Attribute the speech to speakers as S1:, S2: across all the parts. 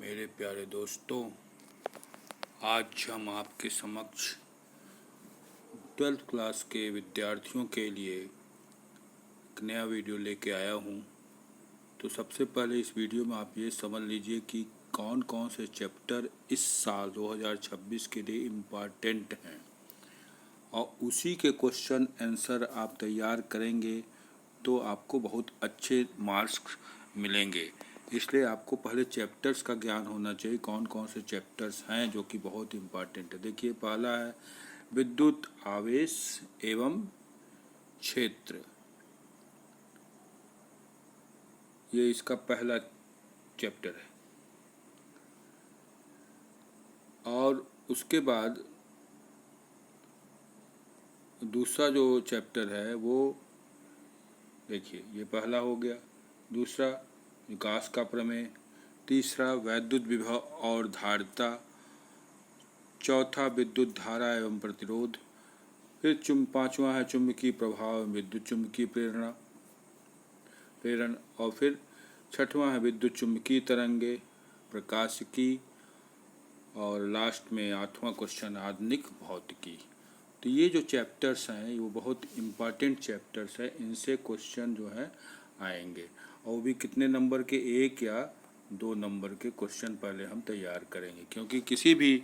S1: मेरे प्यारे दोस्तों, आज हम आपके समक्ष 12th क्लास के विद्यार्थियों के लिए एक नया वीडियो लेके आया हूँ। तो सबसे पहले इस वीडियो में आप ये समझ लीजिए कि कौन कौन से चैप्टर इस साल 2026 के लिए इम्पॉर्टेंट हैं और उसी के क्वेश्चन आंसर आप तैयार करेंगे तो आपको बहुत अच्छे मार्क्स मिलेंगे। इसलिए आपको पहले चैप्टर्स का ज्ञान होना चाहिए, कौन कौन से चैप्टर्स हैं जो कि बहुत इम्पॉर्टेंट है। देखिए, पहला है विद्युत आवेश एवं क्षेत्र। ये इसका पहला चैप्टर है। और उसके बाद दूसरा जो चैप्टर है वो देखिए, ये पहला हो गया। दूसरा विकास का प्रमेय, तीसरा वैद्युत विभव और धारिता, चौथा विद्युत धारा एवं प्रतिरोध, फिर पांचवा है चुंबकीय प्रभाव एवं विद्युत चुंबकीय प्रेरण, और फिर छठवां है विद्युत चुंबकीय तरंगे, प्रकाशिकी, और लास्ट में आठवां क्वेश्चन आधुनिक भौतिकी। तो ये जो चैप्टर्स हैं वो बहुत इम्पॉर्टेंट चैप्टर्स हैं। इनसे क्वेश्चन जो है आएंगे, और वो भी कितने नंबर के, 1 या 2 नंबर के क्वेश्चन पहले हम तैयार करेंगे। क्योंकि किसी भी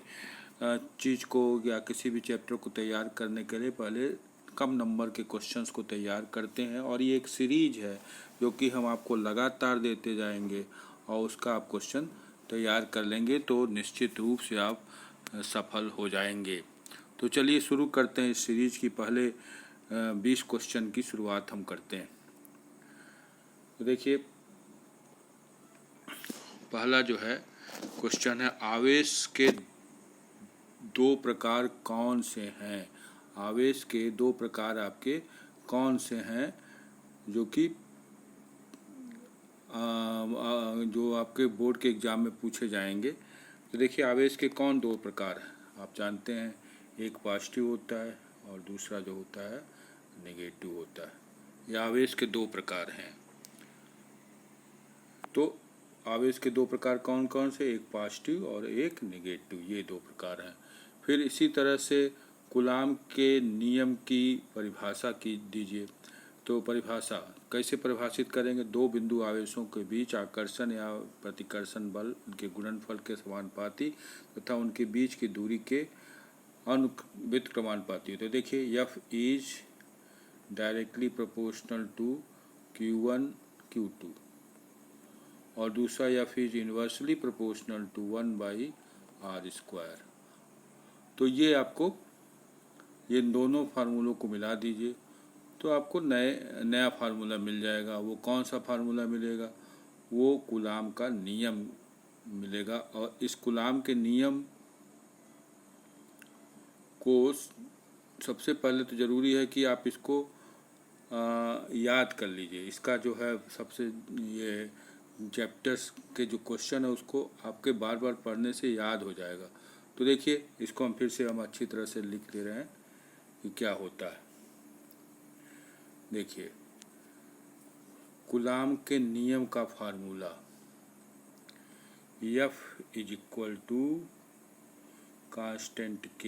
S1: चीज़ को या किसी भी चैप्टर को तैयार करने के लिए पहले कम नंबर के क्वेश्चंस को तैयार करते हैं। और ये एक सीरीज है जो कि हम आपको लगातार देते जाएंगे और उसका आप क्वेश्चन तैयार कर लेंगे तो निश्चित रूप से आप सफल हो जाएंगे। तो चलिए शुरू करते हैं इस सीरीज की। पहले 20 क्वेश्चन की शुरुआत हम करते हैं। तो देखिए, पहला जो है क्वेश्चन है, आवेश के 2 प्रकार कौन से हैं। आवेश के 2 प्रकार आपके कौन से हैं जो कि जो आपके बोर्ड के एग्ज़ाम में पूछे जाएंगे। तो देखिए, आवेश के कौन 2 प्रकार हैं। आप जानते हैं, एक पॉजिटिव होता है और दूसरा जो होता है नेगेटिव होता है। ये आवेश के 2 प्रकार हैं। तो आवेश के 2 प्रकार कौन कौन से, एक पॉजिटिव और एक नेगेटिव, ये 2 प्रकार हैं। फिर इसी तरह से कूलाम के नियम की परिभाषा की दीजिए। तो परिभाषा कैसे परिभाषित करेंगे, 2 बिंदु आवेशों के बीच आकर्षण या प्रतिकर्षण बल उनके गुणनफल के समानुपाती तथा उनके बीच की दूरी के व्युत्क्रमानुपाती। तो देखिए, F is directly proportional to Q1 Q2 और दूसरा F is inversely proportional to 1/r²। तो ये आपको ये दोनों फार्मूलों को मिला दीजिए तो आपको नया फार्मूला मिल जाएगा। वो कौन सा फार्मूला मिलेगा, वो कूलाम का नियम मिलेगा। और इस कूलाम के नियम को सबसे पहले तो ज़रूरी है कि आप इसको याद कर लीजिए। इसका जो है सबसे ये चैप्टर्स के जो क्वेश्चन है उसको आपके बार बार पढ़ने से याद हो जाएगा। तो देखिए, इसको हम फिर से अच्छी तरह से लिख दे रहे हैं कि क्या होता है। देखिए, कूलाम के नियम का formula F is equal to constant K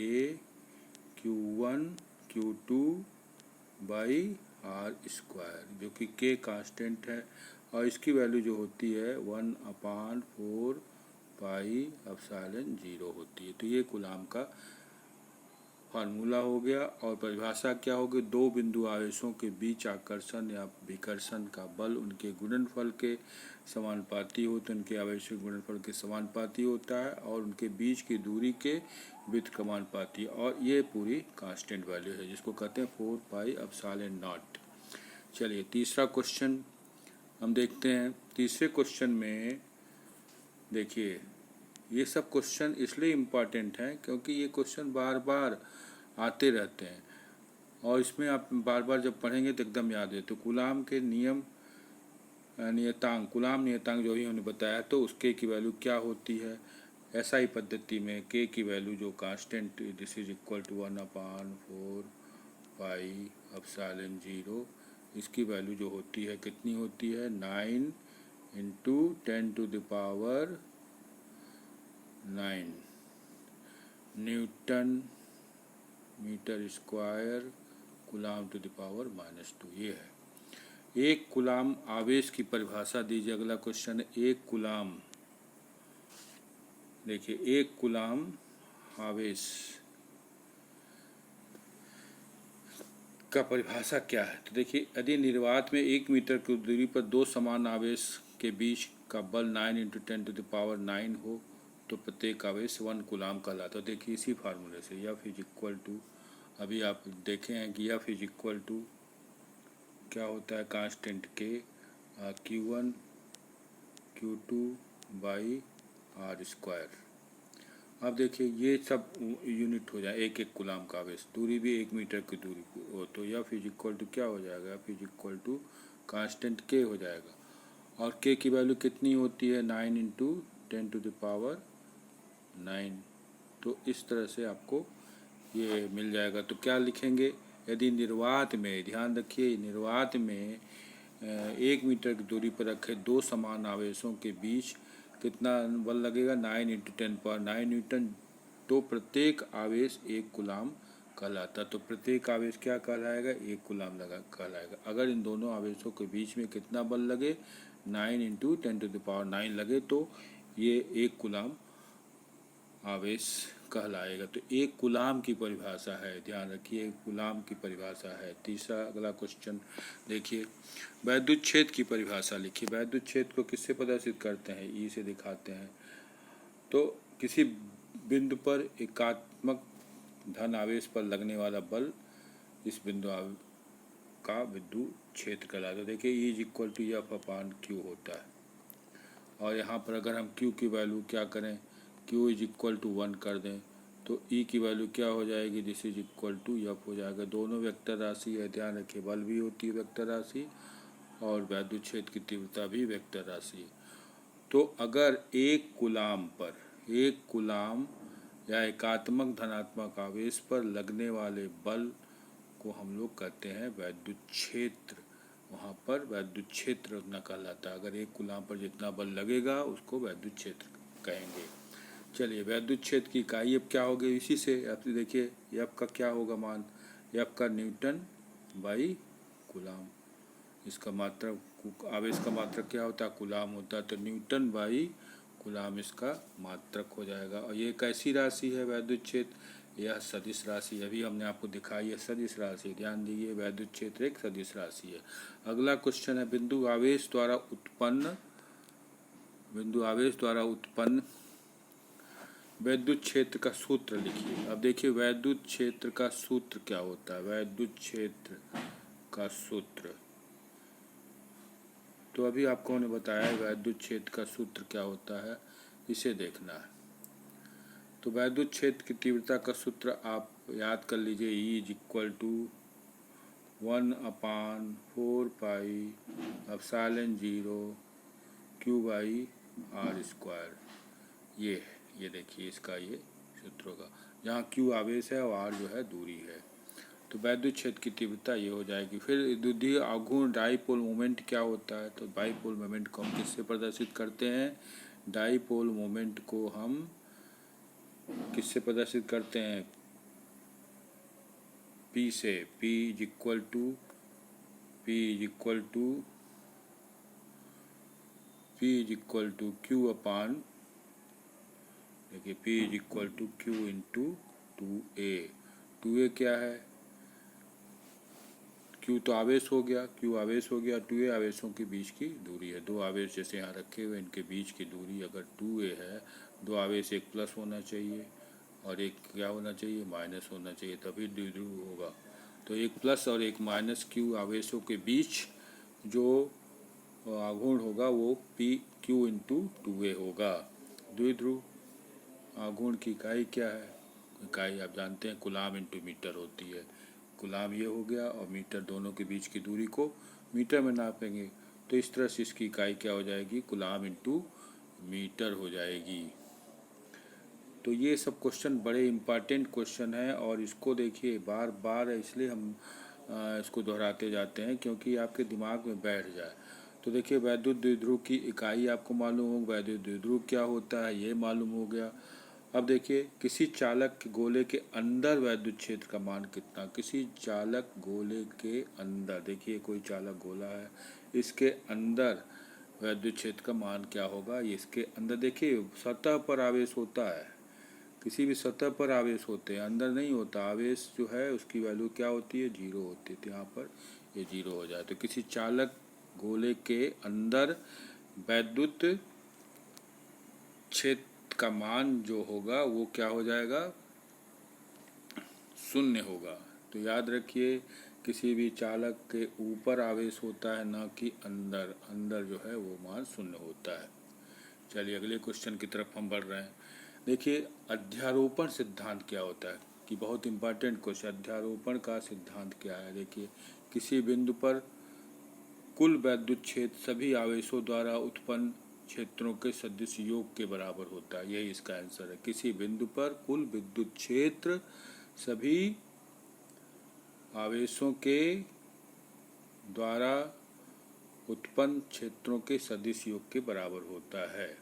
S1: Q1 Q2 by r², जो कि K कांस्टेंट है और इसकी वैल्यू जो होती है 1/4 पाई एप्सिलॉन 0 होती है। तो ये कूलाम का फार्मूला हो गया। और परिभाषा क्या होगी, 2 बिंदु आवेशों के बीच आकर्षण या विकर्षण का बल उनके गुणनफल के समानुपाती हो, तो उनके आवेश के गुणनफल के समानुपाती होता है और उनके बीच की दूरी के व्युत्क्रमानुपाती। और ये पूरी कांस्टेंट वैल्यू है जिसको कहते हैं 4 पाई एप्सिलॉन 0। चलिए, तीसरा क्वेश्चन हम देखते हैं। तीसरे क्वेश्चन में देखिए, ये सब क्वेश्चन इसलिए इम्पॉर्टेंट हैं क्योंकि ये क्वेश्चन बार बार आते रहते हैं और इसमें आप बार बार जब पढ़ेंगे तो एकदम याद है। तो कूलाम के नियम नियतांक, कूलाम नियतांक जो ही हमने बताया, तो उसके की वैल्यू क्या होती है। SI पद्धति में K की वैल्यू जो constant, this is equal to 1/4 pi epsilon 0, इसकी वैल्यू जो होती है कितनी होती है, 9 × 10⁻⁴ 9 newton metre square coulomb to the power -2। ये है। एक कूलाम आवेश की परिभाषा दीजिए। अगला क्वेश्चन है, एक कूलाम, देखिए एक कूलाम आवेश का परिभाषा क्या है। तो देखिए, यदि निर्वात में 1 मीटर की दूरी पर दो समान आवेश के बीच का बल 9 × 10⁹ हो तो प्रत्येक आवेश 1 कूलाम कहलाता है। देखिए इसी फार्मूले से F इज इक्वल टू, अभी आप देखे हैं कि F इज इक्वल टू क्या होता है, कांस्टेंट के Q1 Q2 बाई R²। अब देखिए ये सब यूनिट हो जाए, एक एक कूलाम का आवेश, दूरी भी 1 मीटर की दूरी हो तो F इज इक्वल टू क्या हो जाएगा, F is equal to constant K हो जाएगा। और K की वैल्यू कितनी होती है, 9 × 10⁹ तो इस तरह से आपको ये मिल जाएगा। तो क्या लिखेंगे, यदि निर्वात में, ध्यान रखिए, निर्वात में 1 मीटर की दूरी पर रखे दो समान आवेशों के बीच कितना बल लगेगा, 9 × 10⁹ न्यूटन। तो प्रत्येक आवेश 1 कूलाम कहलाता। तो प्रत्येक आवेश क्या कहलाएगा, 1 कूलाम कहलाएगा। अगर इन दोनों आवेशों के बीच में कितना बल लगे, 9 × 10⁹ लगे तो ये 1 कूलाम आवेश कहलाएगा। तो 1 कूलाम की परिभाषा है, ध्यान रखिए, 1 कूलाम की परिभाषा है। तीसरा अगला क्वेश्चन देखिए, वैद्युत क्षेत्र की परिभाषा लिखिए। वैद्युत क्षेत्र को किससे प्रदर्शित करते हैं, ई से दिखाते हैं। तो किसी बिंदु पर एकात्मक धन आवेश पर लगने वाला बल इस बिंदु का विद्युत क्षेत्र कहलाता है। देखिए E is equal to F/Q होता है। और यहाँ पर अगर हम Q की वैल्यू क्या करें, Q इज इक्वल टू 1 कर दें तो E की वैल्यू क्या हो जाएगी, this is equal to F हो जाएगा। दोनों वेक्टर राशि है, ध्यान रखिए, बल भी होती है वेक्टर राशि और वैद्युत क्षेत्र की तीव्रता भी वेक्टर राशि है। तो अगर एक कूलाम पर, एक कूलाम या एकात्मक धनात्मक आवेश पर लगने वाले बल को हम लोग कहते हैं वैद्युत क्षेत्र, वहाँ पर वैद्युत क्षेत्र न कहलाता। अगर एक कूलाम पर जितना बल लगेगा उसको वैद्युत क्षेत्र कहेंगे। चलिए, वैद्युत क्षेत्र की इकाई अब क्या होगी, इसी से आप देखिए F का क्या होगा मान, F का न्यूटन बाई कूलाम। इसका मात्रक, आवेश का मात्रक क्या होता है, कूलाम होता है। तो न्यूटन बाई कूलाम इसका मात्रक हो जाएगा। और ये कैसी राशि है वैद्युत क्षेत्र, यह सदिश राशि, अभी हमने आपको दिखाई है सदिश राशि। ध्यान दीजिए, वैद्युत क्षेत्र एक सदिश राशि है। अगला क्वेश्चन है, बिंदु आवेश द्वारा उत्पन्न वैद्युत क्षेत्र का सूत्र लिखिए। अब देखिए वैद्युत क्षेत्र का सूत्र क्या होता है, वैद्युत क्षेत्र का सूत्र, तो अभी आपको मैंने बताया वैद्युत क्षेत्र का सूत्र क्या होता है, इसे देखना है। तो वैद्युत क्षेत्र की तीव्रता का सूत्र आप याद कर लीजिए, E is equal to 1/4πε0 Q/R²। ये देखिए इसका ये सूत्र होगा, जहाँ Q आवेश है और R जो है दूरी है। तो वैद्युत क्षेत्र की तीव्रता ये हो जाएगी। फिर द्विध्रुवीय आघूर्ण डाईपोल मोमेंट क्या होता है, तो डाईपोल मोमेंट को हम किससे प्रदर्शित करते हैं, डाईपोल मोमेंट को हम किससे प्रदर्शित करते हैं, P से। P is equal to Q upon, देखिए P is equal to Q × 2A। 2A क्या है, Q तो आवेश हो गया, 2A आवेशों के बीच की दूरी है। दो आवेश जैसे यहाँ रखे हुए, इनके बीच की दूरी अगर 2A है, दो आवेश, एक प्लस होना चाहिए और एक क्या होना चाहिए, माइनस होना चाहिए, तभी द्विध्रुव होगा। तो एक प्लस और एक माइनस Q आवेशों के बीच जो आघूर्ण होगा वो Q × 2A होगा। द्विध्रुव आघूर्ण की इकाई क्या है, इकाई आप जानते हैं कूलाम × मीटर होती है। कूलाम ये हो गया और मीटर, दोनों के बीच की दूरी को मीटर में नापेंगे तो इस तरह से इसकी इकाई क्या हो जाएगी, कूलाम × मीटर हो जाएगी। तो ये सब क्वेश्चन बड़े इम्पॉर्टेंट क्वेश्चन हैं और इसको देखिए बार बार, इसलिए हम इसको दोहराते जाते हैं क्योंकि आपके दिमाग में बैठ जाए। तो देखिए वैद्युत द्विध्रुव की इकाई आपको मालूम हो, वैद्युत द्विध्रुव क्या होता है ये मालूम हो गया। अब देखिए किसी चालक के गोले के अंदर वैद्युत क्षेत्र का मान कितना, किसी चालक गोले के अंदर, देखिए कोई चालक गोला है, इसके अंदर वैद्युत क्षेत्र का मान क्या होगा। इसके अंदर देखिए सतह पर आवेश होता है, किसी भी सतह पर आवेश होते हैं, अंदर नहीं होता। आवेश जो है उसकी वैल्यू क्या होती है, 0 होती है। तो यहाँ पर ये 0 हो जाए। तो किसी चालक गोले के अंदर वैद्युत क्षेत्र का मान जो होगा वो क्या हो जाएगा, 0 होगा। तो याद रखिए किसी भी चालक के ऊपर आवेश होता है, ना कि अंदर, अंदर जो है वो मान 0 होता है। चलिए अगले क्वेश्चन की तरफ हम बढ़ रहे हैं। देखिए अध्यारोपण सिद्धांत क्या होता है, कि बहुत इंपॉर्टेंट क्वेश्चन। अध्यारोपण का सिद्धांत क्या है, देखिए किसी बिंदु पर कुल वैद्युत क्षेत्र सभी आवेशों द्वारा उत्पन्न क्षेत्रों के सदिश योग के बराबर होता है। यही इसका आंसर है। किसी बिंदु पर कुल विद्युत क्षेत्र सभी आवेशों के द्वारा उत्पन्न क्षेत्रों के सदिश योग के बराबर होता है।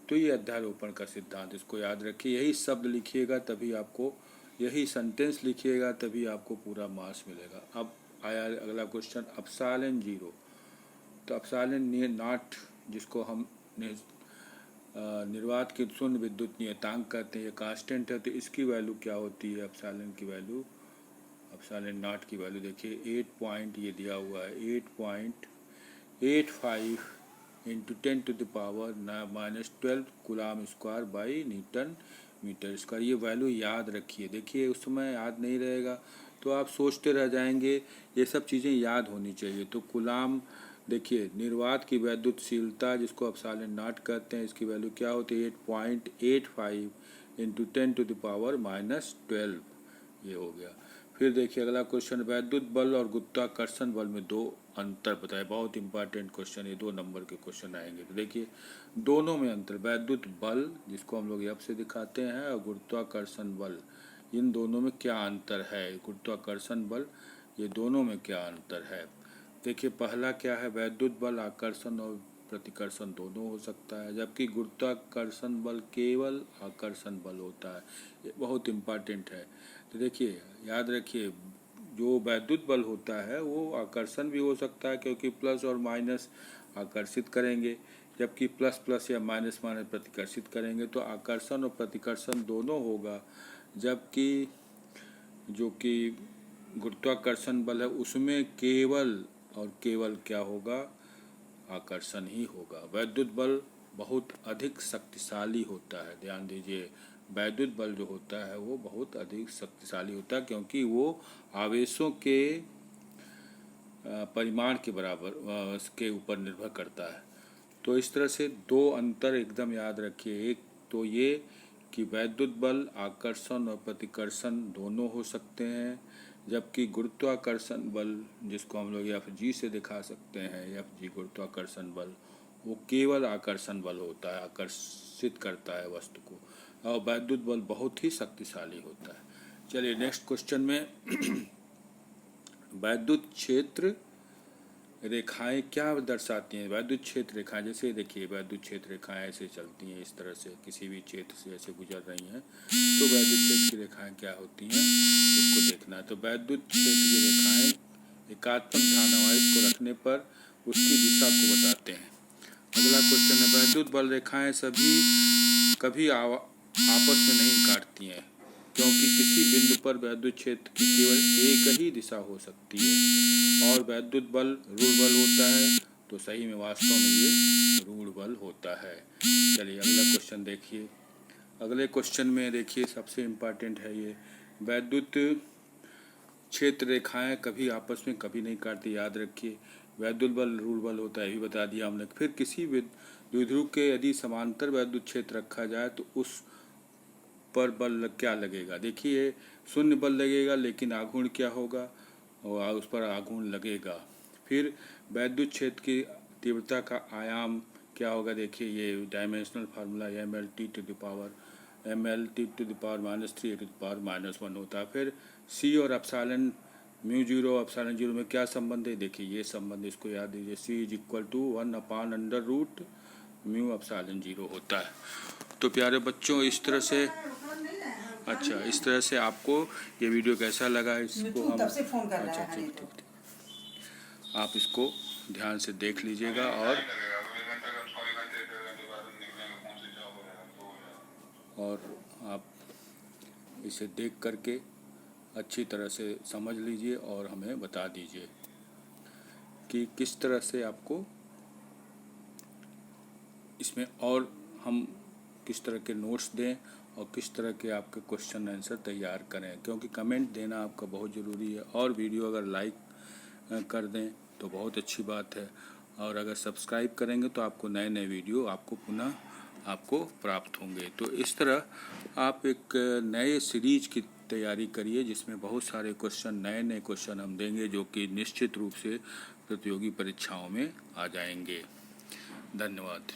S1: तो ये अध्यारोपण का सिद्धांत, इसको याद रखिए। यही शब्द लिखिएगा तभी आपको, यही सेंटेंस लिखिएगा तभी आपको पूरा मार्क्स मिलेगा। अब आया अगला क्वेश्चन, एप्सिलॉन 0। तो एप्सिलॉन नॉट, जिसको हम निर्वात की शून्य विद्युत नियतांक कहते हैं, ये कांस्टेंट है। तो इसकी वैल्यू क्या होती है, एप्सिलॉन की वैल्यू, एप्सिलॉन नॉट की वैल्यू देखिए 8 पॉइंट, ये दिया हुआ है 8.85 into 10⁻⁻12 coulomb square by newton metre square. ये वैल्यू याद रखिए। देखिए उस समय याद नहीं रहेगा तो आप सोचते रह जाएंगे, ये सब चीज़ें याद होनी चाहिए। तो कूलम, देखिए निर्वात की वैद्युतशीलता जिसको एप्सिलॉन नॉट कहते हैं, इसकी वैल्यू क्या होती है, 8.85 इंटू 10⁻⁻12, ये हो गया। फिर देखिए अगला क्वेश्चन, वैद्युत बल और गुरुत्वाकर्षण बल में दो अंतर बताए। बहुत इंपॉर्टेंट क्वेश्चन, ये 2 नंबर के क्वेश्चन आएंगे। तो देखिए दोनों में अंतर, वैद्युत बल जिसको हम लोग यहाँ से दिखाते हैं और गुरुत्वाकर्षण बल, इन दोनों में क्या अंतर है, गुरुत्वाकर्षण बल, ये दोनों में क्या अंतर है। देखिए पहला क्या है, वैद्युत बल आकर्षण और प्रतिकर्षण दोनों हो सकता है, जबकि गुरुत्वाकर्षण बल केवल आकर्षण बल होता है। ये बहुत इम्पॉर्टेंट है। तो देखिए याद रखिए, जो वैद्युत बल होता है वो आकर्षण भी हो सकता है, क्योंकि प्लस और माइनस आकर्षित करेंगे, जबकि प्लस प्लस या माइनस माइनस प्रतिकर्षित करेंगे। तो आकर्षण और प्रतिकर्षण दोनों होगा, जबकि जो कि गुरुत्वाकर्षण बल है उसमें केवल और केवल क्या होगा, आकर्षण ही होगा। वैद्युत बल बहुत अधिक शक्तिशाली होता है, ध्यान दीजिए। वैद्युत बल जो होता है वो बहुत अधिक शक्तिशाली होता है, क्योंकि वो आवेशों के परिमाण के बराबर के ऊपर निर्भर करता है। तो इस तरह से 2 अंतर एकदम याद रखिए। एक तो ये कि वैद्युत बल आकर्षण और प्रतिकर्षण दोनों हो सकते हैं, जबकि गुरुत्वाकर्षण बल जिसको हम लोग Fg से दिखा सकते हैं, Fg गुरुत्वाकर्षण बल, वो केवल आकर्षण बल होता है, आकर्षित करता है वस्तु को, और वैद्युत बल बहुत ही शक्तिशाली होता है। चलिए नेक्स्ट क्वेश्चन में वैद्युत क्षेत्र रेखाएं क्या दर्शाती हैं। वैद्युत क्षेत्र रेखाएं, जैसे देखिए वैद्युत क्षेत्र रेखाएं ऐसे चलती हैं, इस तरह से किसी भी क्षेत्र से ऐसे गुजर रही हैं, तो वैद्युत क्षेत्र की रेखाएं क्या होती हैं उसको देखना है। तो वैद्युत क्षेत्र की रेखाएं एकात्मक धारावाहिक को रखने पर उसकी दिशा को बताते हैं। अगला क्वेश्चन है, वैद्युत बल रेखाएं सभी कभी आपस में नहीं काटती हैं, क्योंकि किसी बिंदु पर वैद्युत क्षेत्र की केवल एक ही दिशा हो सकती है, और वैद्युत बल ऋण बल होता है। तो सही में वास्तव में ये ऋण बल होता है। चलिए अगला क्वेश्चन देखिए। अगले क्वेश्चन में देखिए सबसे इम्पॉर्टेंट है ये, वैद्युत क्षेत्र रेखाएं कभी आपस में कभी नहीं काटती, याद रखिए। वैद्युत बल ऋण बल होता है, ये भी बता दिया हमने। फिर किसी द्विध्रुव के यदि समांतर वैद्युत क्षेत्र रखा जाए तो उस पर बल क्या लगेगा। देखिए शून्य बल लगेगा, लेकिन आघूर्ण क्या होगा, और उस पर आघूर्ण लगेगा। फिर वैद्युत क्षेत्र की तीव्रता का आयाम क्या होगा। देखिए ये dimensional formula mLT to the power -3 × 10⁻⁻1 होता है। फिर C और epsilon mu zero epsilon zero में क्या संबंध है, देखिए ये संबंध, इसको याद दीजिए, C is equal to 1/√, mu epsilon zero होता है। तो प्यारे बच्चों, इस तरह से, अच्छा, इस तरह से आपको ये वीडियो कैसा लगा, इसको हम, अच्छा ठीक ठीक, आप इसको ध्यान से देख लीजिएगा और आप इसे देख करके अच्छी तरह से समझ लीजिए और हमें बता दीजिए कि किस तरह से आपको इसमें और हम किस तरह के नोट्स दें और किस तरह के आपके क्वेश्चन आंसर तैयार करें, क्योंकि कमेंट देना आपका बहुत ज़रूरी है। और वीडियो अगर लाइक कर दें तो बहुत अच्छी बात है, और अगर सब्सक्राइब करेंगे तो आपको नए नए वीडियो आपको पुनः आपको प्राप्त होंगे। तो इस तरह आप एक नए सीरीज की तैयारी करिए जिसमें बहुत सारे क्वेश्चन, नए नए क्वेश्चन हम देंगे जो कि निश्चित रूप से प्रतियोगी परीक्षाओं में आ जाएंगे। धन्यवाद।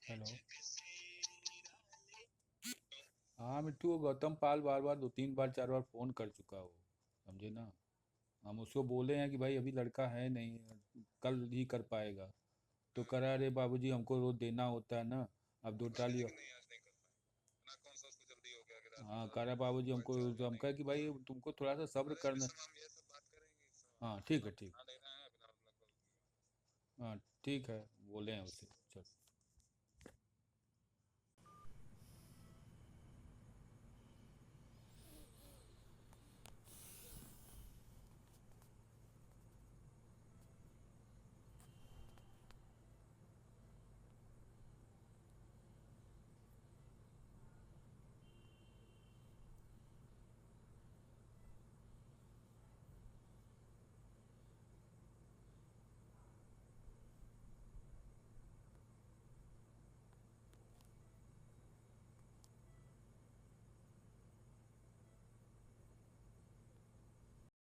S1: हेलो। हाँ मिट्टू, वो गौतम पाल बार बार 2 3 बार 4 बार फ़ोन कर चुका हो, समझे ना। हम उसको बोले हैं कि भाई अभी लड़का है नहीं, कल ही कर पाएगा। तो कह रहा अरे बाबूजी हमको रोज देना होता है ना, अब 2 टाली। हाँ कह रहा बाबूजी हमको, तो हम कहे कि भाई तुमको थोड़ा सा सब्र करना। हाँ ठीक है, ठीक। हाँ ठीक है, बोले हैं उसे।